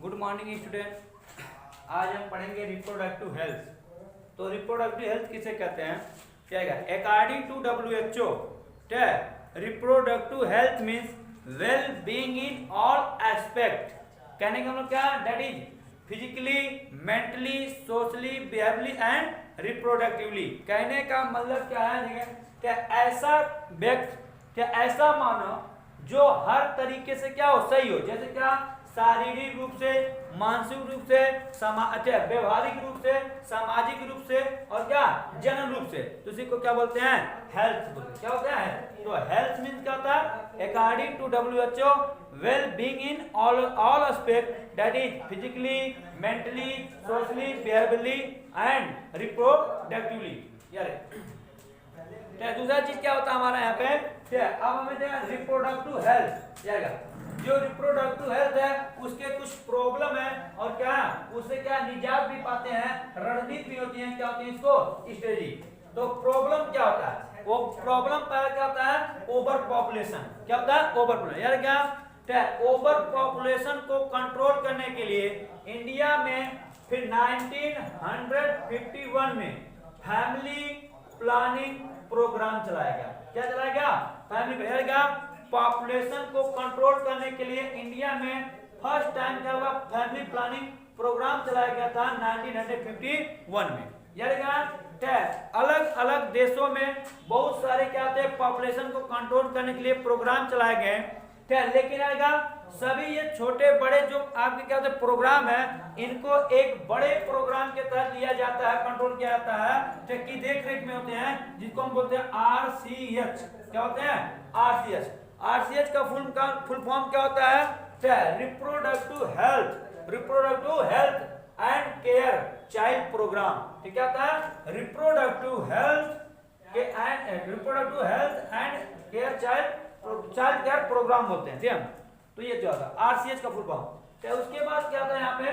Good morning student. आज हम पढ़ेंगे रिप्रोडक्टिव हेल्थ। तो रिप्रोडक्टिव हेल्थ किसे कहते हैं? क्या है? अकॉर्डिंग टू WHO, क्या reproductive health means well being in all aspect. कहने का मतलब क्या? That is physically, mentally, socially, behaviourally and reproductively. कहने का मतलब क्या है? क्या ऐसा व्यक्ति, क्या ऐसा मानव जो हर तरीके से क्या हो, सही हो। जैसे क्या? शारीरिक रूप से, मानसिक रूप से, व्यवहारिक रूप से, सामाजिक रूप से और क्या जनन रूप से। तो इसी को क्या बोलते हैं? हेल्थ बोलते हैं। क्या होता है? तो हेल्थ मीन्स क्या होता है? According to WHO, well being in all aspect, that is physically, mentally, socially, behaviourally and reproductively. यार दूसरा चीज क्या होता है हमारा यहाँ पे? अब हमें रिप्रोडक्टिव हेल्थ जाएगा। जो रिप्रोडक्टिव हेल्थ है उसके कुछ प्रॉब्लम है और क्या उससे क्या निजात भी पाते हैं, रणनीति भी होती है। क्या होती है इसको? स्ट्रेटजी। तो प्रॉब्लम क्या होता है? वो प्रॉब्लम पहले क्या होता है? Over population. क्या होता है? Over population. यार क्या ओवर पॉपुलेशन को कंट्रोल करने के लिए इंडिया में फिर 1951 में फैमिली प्लानिंग प्रोग्राम चलाया गया। क्या चलाया गया? फैमिली पॉपुलेशन को कंट्रोल करने के लिए इंडिया में फर्स्ट टाइम क्या हुआ? फैमिली प्लानिंग प्रोग्राम चलाया गया था 1951 में। यार अलग अलग देशों में बहुत सारे क्या थे, पॉपुलेशन को कंट्रोल करने के लिए प्रोग्राम चलाए गए। लेकिन आएगा सभी ये छोटे बड़े जो आपके क्या होते प्रोग्राम है, इनको एक बड़े प्रोग्राम के तहत लिया जाता है, कंट्रोल किया जाता है, की देख रेख में होते हैं, जिसको हम बोलते हैं RCH। क्या होते हैं? RCH। RCH का फुल फॉर्म क्या होता है? Reproductive health and care child programme. ठीक है? Reproductive health and care child care programme बोलते हैं। ठीक है? तो ये क्या होता है? RCH का फुल फॉर्म। उसके बाद क्या होता है यहाँ पे?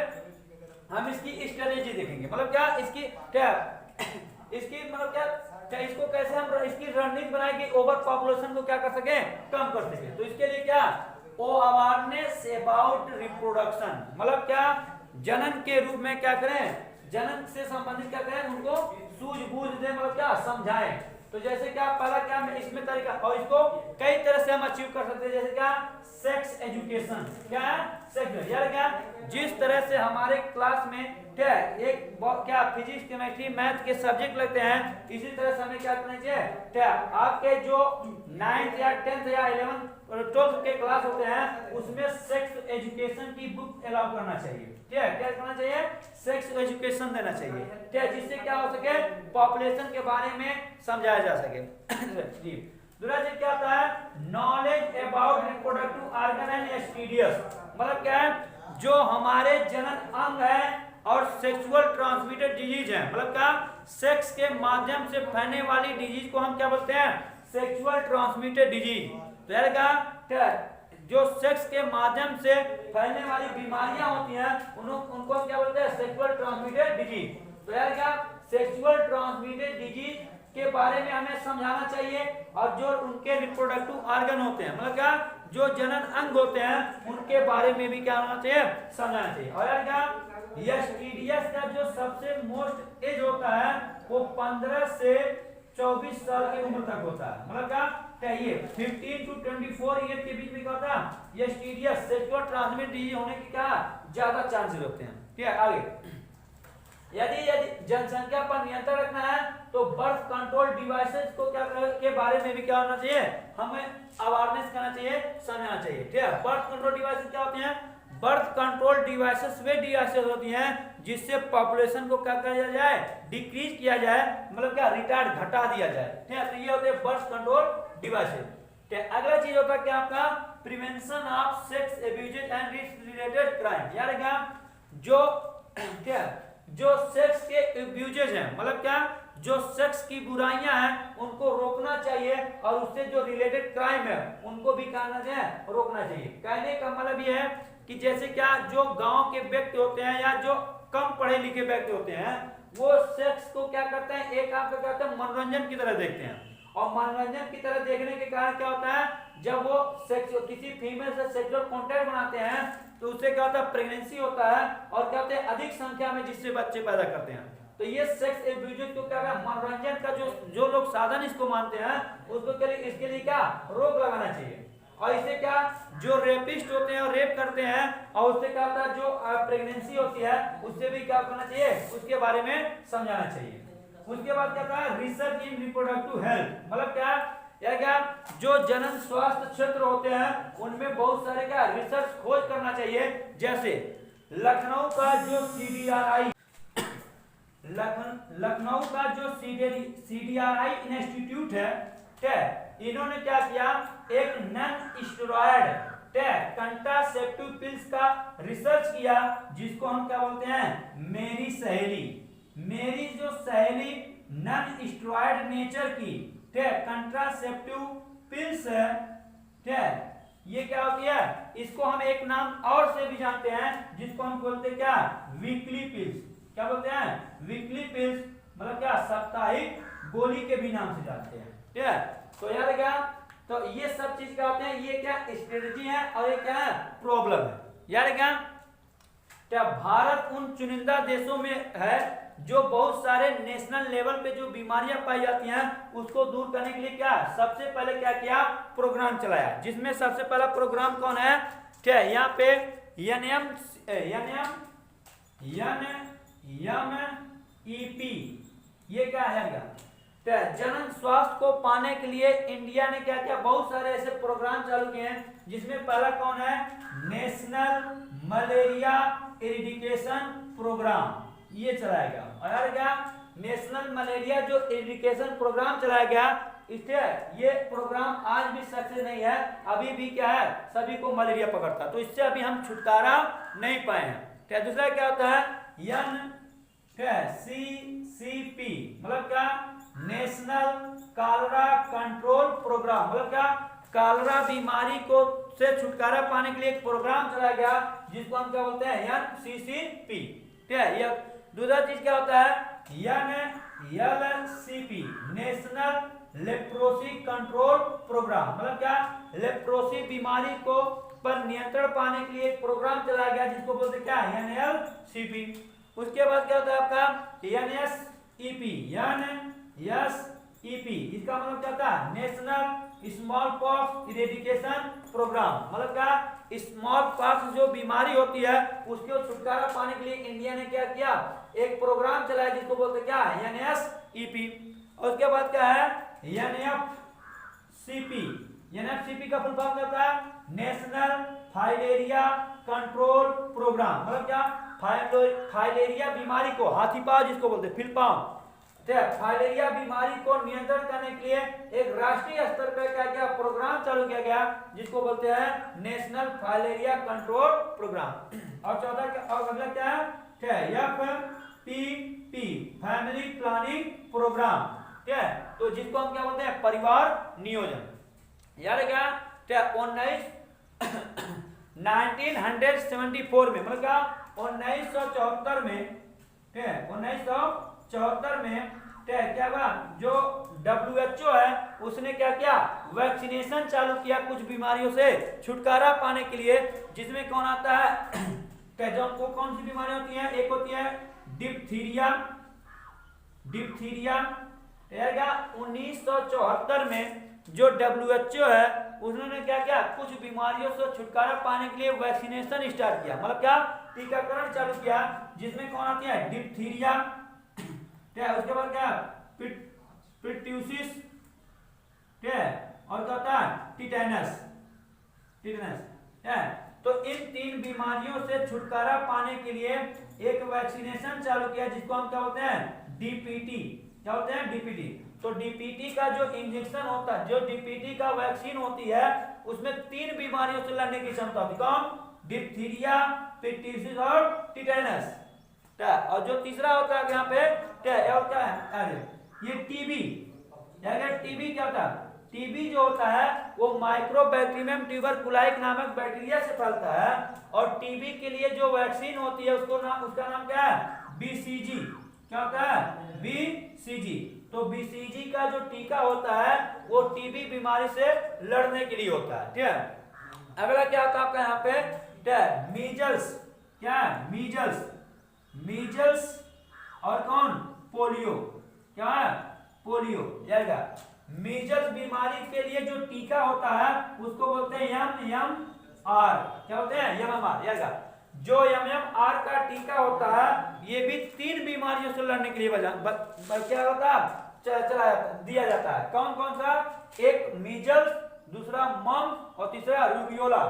हम इसकी स्ट्रेटेजी देखेंगे। मतलब क्या इसकी मतलब क्या इसको कैसे हम इसकी रणनीति बनाए कि ओवर पॉपुलेशन को क्या कर सके, कम कर सके। तो इसके लिए क्या अवेयरनेस अबाउट रिप्रोडक्शन, मतलब क्या जनन के रूप में क्या करें, जनन से संबंधित क्या करें, उनको सूझबूझ दे, मतलब क्या समझाएं। तो जैसे क्या पहला क्या इसमें तरीका, और इसको कई तरह से हम अचीव कर सकते हैं। जैसे क्या सेक्स एजुकेशन। क्या है? सेक्स। यार क्या जिस तरह से हमारे क्लास में क्या क्या फिजिक्स, केमिस्ट्री, मैथ के सब्जेक्ट लगते हैं, इसी तरह से हमें क्या करना चाहिए? क्या आपके जो 9th या 10th या 11th और 12th के क्लास होते हैं उसमें सेक्स एजुकेशन की बुक अलाउ करना चाहिए। क्या करना चाहिए? सेक्स एजुकेशन देना चाहिए। क्या जिससे क्या हो सके, पॉपुलेशन के बारे में समझाया जा सके। जी। दूसरा चीज क्या होता है? Knowledge about reproductive organ and STDs. मतलब क्या है? जो हमारे जनन अंग है और सेक्सुअल ट्रांसमिटेड डिजीज है, मतलब क्या सेक्स के माध्यम से फैलने वाली डिजीज को हम क्या बोलते हैं? Sexual transmitted disease. तो यार क्या जो सेक्स के माध्यम से फैलने वाली बीमारियां होती हैं उनको हम क्या बोलते हैं? Sexual transmitted disease. तो यार क्या सेक्सुअल ट्रांसमिटेड डिजीज के बारे में हमें समझाना चाहिए, और जो उनके रिप्रोडक्टिव ऑर्गन होते हैं, मतलब क्या जो जनन अंग होते हैं, उनके बारे में भी क्या होना चाहिए? समझाना चाहिए। और यार क्या एसटीडीएस का जो सबसे मोस्ट एज होता है वो 15 से 24 साल की उम्र तक होता है। मतलब क्या ये 15 to 24 ईयर के बीच में क्या होता है? एसटीडीएस सेक्सुअल ट्रांसमिटेड डिजीज होने की क्या ज्यादा चांसेस होते हैं। ठीक है? आगे यदि जनसंख्या पर नियंत्रण रखना है तो बर्थ कंट्रोल डिवाइसेस को क्या के बारे में भी क्या होना चाहिए? हमें अवेयरनेस करना चाहिए, समझना चाहिए। ठीक है? बर्थ कंट्रोल डिवाइसेस क्या होती हैं? बर्थ कंट्रोल डिवाइसेस वे डिवाइसेस होती हैं जिससे पॉपुलेशन को क्या किया जाए? डिक्रीज किया जाए, मतलब क्या रिटार्ड घटा दिया जाए। ठीक है? तो ये होते हैं बर्थ कंट्रोल डिवाइसेस। अगला चीज होता है क्या आपका? Prevention of sex abuse and related crime. यार क्या जो सेक्स के अब्यूजेज हैं, मतलब क्या जो सेक्स की बुराइयां हैं उनको रोकना चाहिए, और उससे जो रिलेटेड क्राइम है उनको भी करना चाहिए, रोकना चाहिए। कहने का मतलब ये है कि जैसे क्या जो गांव के व्यक्ति होते हैं या जो कम पढ़े लिखे व्यक्ति होते हैं, वो सेक्स को क्या करते हैं? एक आपका क्या होता है? मनोरंजन की तरह देखते हैं। और मनोरंजन की तरह देखने के कारण क्या होता है? जब वो सेक्स किसी फीमेल से सेक्सुअल कॉन्टैक्ट बनाते हैं तो उससे क्या होता है, प्रेगनेंसी होता है, और क्या होते हैं, अधिक संख्या में जिससे बच्चे पैदा करते हैं। तो ये सेक्स एब्यूज को क्या है, मनोरंजन का जो लोग साधन इसको मानते हैं, उसको के लिए इसके लिए क्या रोक लगाना चाहिए। और इससे क्या, जो रेपिस्ट होते हैं और रेप करते हैं, और उससे क्या होता है, जो प्रेगनेंसी होती है उससे भी क्या करना चाहिए, उसके बारे में समझाना चाहिए। उसके बाद क्या था, रिसर्च इन रिप्रोडक्टिव हेल्थ, मतलब क्या, या क्या, जो जनन स्वास्थ्य क्षेत्र होते हैं उनमें बहुत सारे क्या रिसर्च खोज करना चाहिए। जैसे लखनऊ का जो CDRI, लखनऊ का जो CDRI इंस्टीट्यूट है, इन्होंने क्या किया, एक नॉन स्टेरॉयड कंट्रासेप्टिव पिल्स का रिसर्च किया, जिसको हम क्या बोलते हैं, मेरी सहेली। मेरी जो सहेली नॉन स्टेरॉयड नेचर की कंट्रासेप्टिव पिल्स है, ये क्या होती है, इसको हम एक नाम और से भी जानते हैं, जिसको हम बोलते हैं क्या, वीकली पिल्स। क्या बोलते हैं, वीकली पिल्स, मतलब क्या, साप्ताहिक गोली के भी नाम से जानते हैं। ठीक है, तो यार क्या, तो ये सब चीज क्या होते हैं, ये क्या स्ट्रेटजी है और ये क्या है, प्रॉब्लम है। यार क्या भारत उन चुनिंदा देशों में है जो बहुत सारे नेशनल लेवल पे जो बीमारियां पाई जाती हैं उसको दूर करने के लिए क्या, सबसे पहले क्या किया, प्रोग्राम चलाया। जिसमें सबसे पहला प्रोग्राम कौन है, क्या यहाँ पे NMEP, ये क्या है, जनन स्वास्थ्य को पाने के लिए इंडिया ने क्या किया, बहुत सारे ऐसे प्रोग्राम चालू किए हैं। जिसमें पहला कौन है, नेशनल मलेरिया इरिडिकेशन प्रोग्राम, ये चलाया गया। और यार क्या, नेशनल मलेरिया जो इरिडिकेशन प्रोग्राम चलाया गया, इससे ये प्रोग्राम आज भी सक्सेस नहीं है, अभी भी क्या है, सभी को मलेरिया पकड़ता, तो इससे अभी हम छुटकारा नहीं पाए हैं। क्या दूसरा क्या होता है, NCCP, मतलब क्या, नेशनल कालरा कंट्रोल प्रोग्राम, मतलब क्या, कालरा बीमारी को से छुटकारा पाने के लिए एक प्रोग्राम चलाया गया, जिसको हम क्या बोलते हैं, NCCP। ठीक है, ये दूसरा चीज क्या होता है, NLCP, national leprosy control programme, मतलब क्या, लेप्रोसी बीमारी को पर नियंत्रण पाने के लिए एक प्रोग्राम चलाया गया, जिसको बोलते हैं क्या, NLCP। उसके बाद क्या होता है आपका NSEP, इसका मतलब क्या था, national smallpox eradication programme, मतलब क्या, स्मॉल पॉक्स जो बीमारी होती है उसके छुटकारा पाने के लिए इंडिया ने क्या किया, एक प्रोग्राम चलाया, जिसको बोलते हैं क्या, NSEP। और उसके बाद क्या है, NFCP का फुल फॉर्म क्या होता है, नेशनल फाइलेरिया कंट्रोल प्रोग्राम, मतलब क्या, फाइलेरिया बीमारी को, हाथी पाँव जिसको बोलते हैं, फिलपाव, फाइलेरिया बीमारी को नियंत्रण करने के लिए एक राष्ट्रीय स्तर पर क्या क्या प्रोग्राम चालू किया गया, जिसको बोलते हैं नेशनल फाइलेरिया कंट्रोल प्रोग्राम। और चौथा, और अगला क्या है, FPP, फैमिली प्लानिंग प्रोग्राम। ठीक है, तो जिसको हम क्या बोलते हैं, परिवार नियोजन। यार क्या, 1974 में, मतलब क्या, 1974 में, ठीक है, 1974 में क्या हुआ, जो WHO है उसने क्या किया, वैक्सीनेशन चालू किया कुछ बीमारियों से छुटकारा पाने के लिए। जिसमें कौन आता है, कौन सी बीमारी होती है, एक होती है डिप्थीरिया। 1974 में जो WHO है उन्होंने क्या किया, कुछ बीमारियों से छुटकारा पाने के लिए वैक्सीनेशन स्टार्ट किया, मतलब क्या, टीकाकरण चालू किया। जिसमें कौन आती है, डिप्थीरिया, उसके बाद क्या, पिट्यूसिस, और क्या होता है, टिटेनस। तो इन 3 बीमारियों से छुटकारा पाने के लिए एक वैक्सीनेशन चालू किया, जिसको हम क्या बोलते हैं, DPT। क्या होते हैं, DPT। तो DPT का जो इंजेक्शन होता है, जो DPT का वैक्सीन होती है, उसमें 3 बीमारियों से लड़ने की क्षमता होती है। कौन, डिप्थीरिया, पिट्यूसिस और टिटेनस। और जो तीसरा होता है यहाँ पे, और क्या है, अरे ये टीबी। टीबी क्या होता है, टीबी जो होता है वो माइक्रोबैक्टीरियम ट्यूबरकुलाइक नामक बैक्टीरिया से फैलता है। और टीबी के लिए जो वैक्सीन होती है उसका नाम क्या है, BCG। क्या होता है, BCG। तो BCG का जो टीका होता है वो टीबी बीमारी से लड़ने के लिए होता है। ठीक है, अगला क्या होता है आपका यहाँ पे, मीजल्स, क्या है मीजल्स, मीजल्स और कौन पोलियो, क्या है पोलियो जाएगा। मीजल्स बीमारी के लिए जो टीका होता है उसको बोलते हैं MMR, क्या बोलते हैं MMR जाएगा। जो MMR का टीका होता है ये भी 3 बीमारियों से लड़ने के लिए क्या होता है चला दिया जाता है। कौन कौन सा, एक मीजल्स, दूसरा मम्स और तीसरा रूबियोला।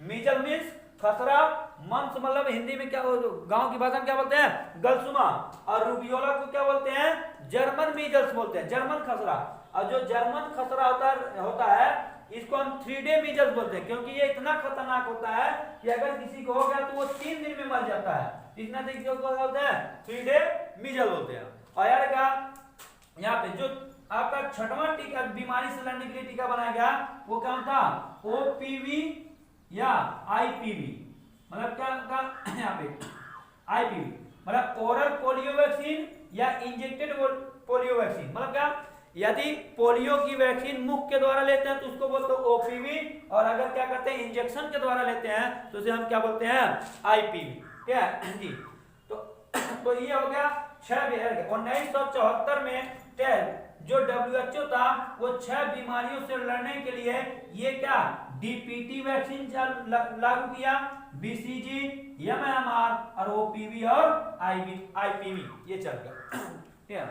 मीजल मीन्स खसरा, मम्स मतलब हिंदी में क्या गांव की भाषा में क्या बोलते हैं गलसुमा, और रूबियोला को क्या बोलते हैं जर्मन मीजल्स बोलते हैं, जर्मन खसरा। और जो जर्मन खसरा होता है इसको हम 3 डे मीजल्स बोलते हैं, क्योंकि ये इतना खतरनाक होता है कि अगर किसी को हो गया तो वो 3 दिन में मर जाता है। इतना देखिए को बोलते हैं 3 डे मीजल बोलते हैं। और यार का यहाँ पे जो आपका 6वां टीका बीमारी से लड़ने के लिए टीका बनाया गया वो क्या था, OPV या IPV, मतलब क्या यहाँ पे IPV मतलब ओरल पोलियो वैक्सीन या इंजेक्टेड पोलियो वैक्सीन। मतलब क्या, यदि पोलियो की वैक्सीन मुख के द्वारा लेते हैं तो उसको बोलते हैं OPV, और अगर क्या करते हैं इंजेक्शन के द्वारा लेते हैं तो उसे हम क्या बोलते हैं IPV, क्या है जी। तो ये हो गया 6 बीमारी। 1974 में जो WHO था वो 6 बीमारियों से लड़ने के लिए ये क्या DPT वैक्सीन लागू किया, BCG, MMR और OPV और IPV ये चल गया, ठीक है।